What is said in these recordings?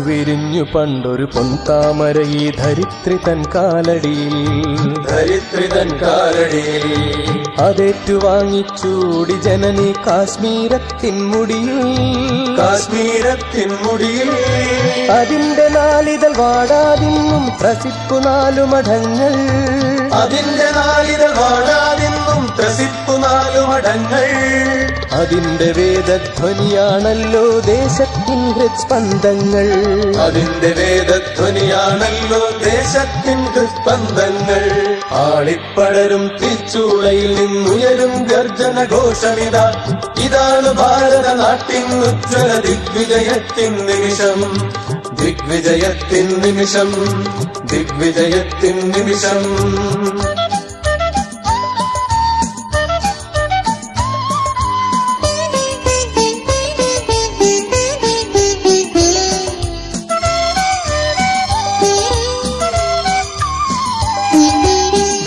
വിരിഞ്ഞു പണ്ടൊരു പൊൻതാമര ഈ ധരിത്രി തൻ കാലടിയിൽ അതേറ്റുവാങ്ങിച്ചൂടി ജനനി കാശ്മീരത്തിൻ മുടിയിൽ അതിന്റെ നാളിതൾ വാടാതിന്നും ത്രസിപ്പു നാലു മഠങ്ങൾ അതിന്റെ വേദധ്വനിയാണല്ലോ ദേശത്തിൻ ഹൃത്സ്പന്ദങ്ങൾ ആളിപ്പടരും തീച്ചൂളയിൽ നിന്നുയരും ഗർജനഘോഷമിതാ ഇതാണ് ഭാരതനാട്ടിൻ ഉജ്ജ്വല ദിഗ്വിജയത്തിൻ നിമിഷം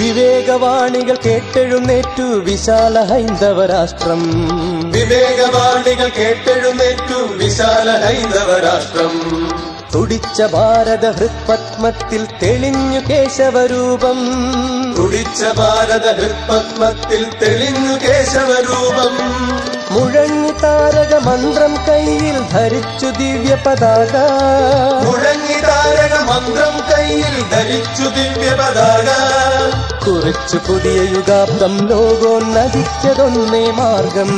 വിവേകവാണികൾ കേട്ടെഴുന്നേറ്റു വിശാല ഹൈന്ദവ രാഷ്ട്രം തുടിച്ച ഭാരത ഹൃത്പത്മത്തിൽ തെളിഞ്ഞു കേശവരൂപം മുഴങ്ങി താരക മന്ത്രം കയ്യിൽ ധരിച്ചു ദിവ്യ പതാക കുറിച്ചു പുതിയ യുഗാബ്ദം ലോകോന്നതിക്കതൊന്നേ മാർഗം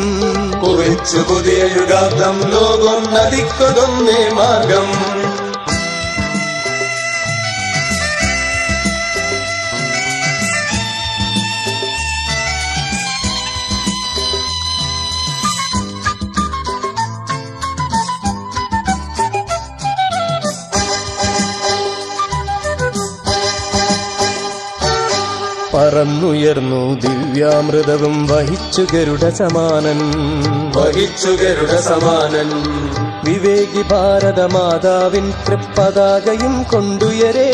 പറന്നുയർന്നു ദിവ്യാമൃതവും വഹിച്ചു ഗരുഡ സമാനൻ വിവേകി ഭാരത മാതാവിൻ തൃപ്പതാകയും കൊണ്ടുയരേ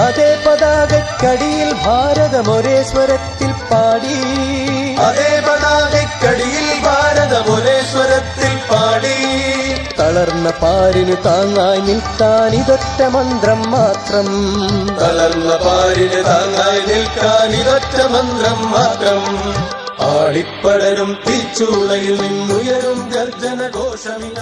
അതേ പതാകക്കടിയിൽ ഭാരതമൊരേ സ്വരത്തിൽ പാടി തളർന്ന പാരിനു താങ്ങായി നിൽക്കാൻ ഇതൊറ്റ മന്ത്രം മാത്രം ആളിപ്പടരും തീച്ചൂളയിൽ നിന്നുയരും ഗർജനഘോഷമില്ല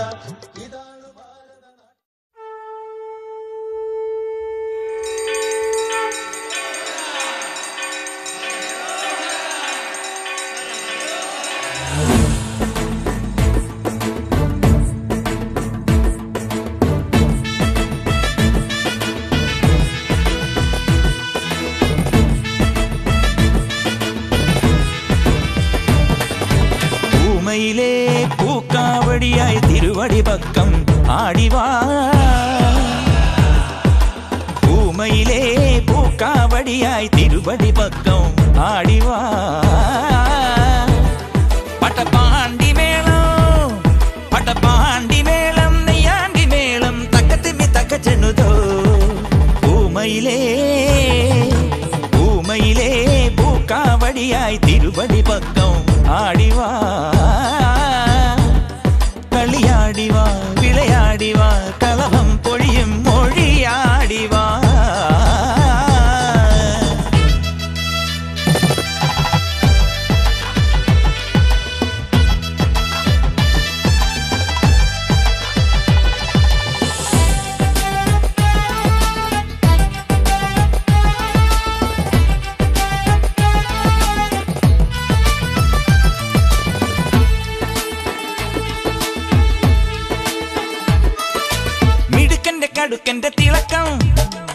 പൂക്കാവടിയായി തിരുവടി പക്കം ആടിവാ പൂമയിലേ പൂക്കാവടിയായി തിരുവടി പക്കം ആടിവാ പട്ടപ്പാണ്ടി മേളം നെയ്യാണ്ടി മേളം തക്കത്തിമ്മി തക്കച്ചെണ്ണുതോ പൂമയിലേ പൂക്കാവടിയായി തിരുവടി പക്കം ആടിവാ കളിയാടിവാ വിളയാടിവാ കളഭം പൊഴിയും മൊഴിയാടിവാ കടുക്കന്റെ തിളക്കം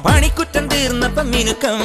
പണിക്കുറ്റം തീർന്നപ്പം മിനുക്കം